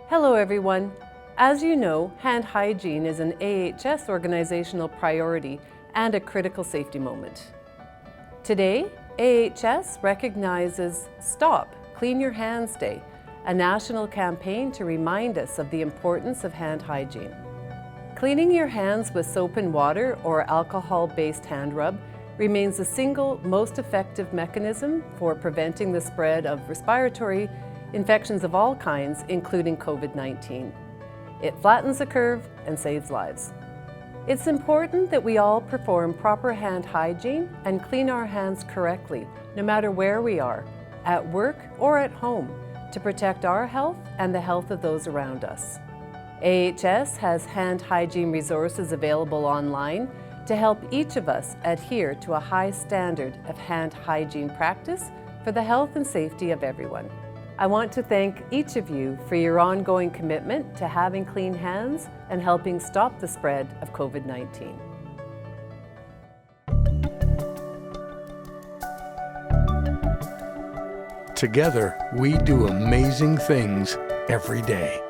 Hello everyone. As you know, hand hygiene is an AHS organizational priority and a critical safety moment. Today, AHS recognizes Stop Clean Your Hands Day, a national campaign to remind us of the importance of hand hygiene. Cleaning your hands with soap and water or alcohol-based hand rub remains the single most effective mechanism for preventing the spread of respiratory infections of all kinds, including COVID-19. It flattens the curve and saves lives. It's important that we all perform proper hand hygiene and clean our hands correctly, no matter where we are, at work or at home, to protect our health and the health of those around us. AHS has hand hygiene resources available online to help each of us adhere to a high standard of hand hygiene practice for the health and safety of everyone. I want to thank each of you for your ongoing commitment to having clean hands and helping stop the spread of COVID-19. Together, we do amazing things every day.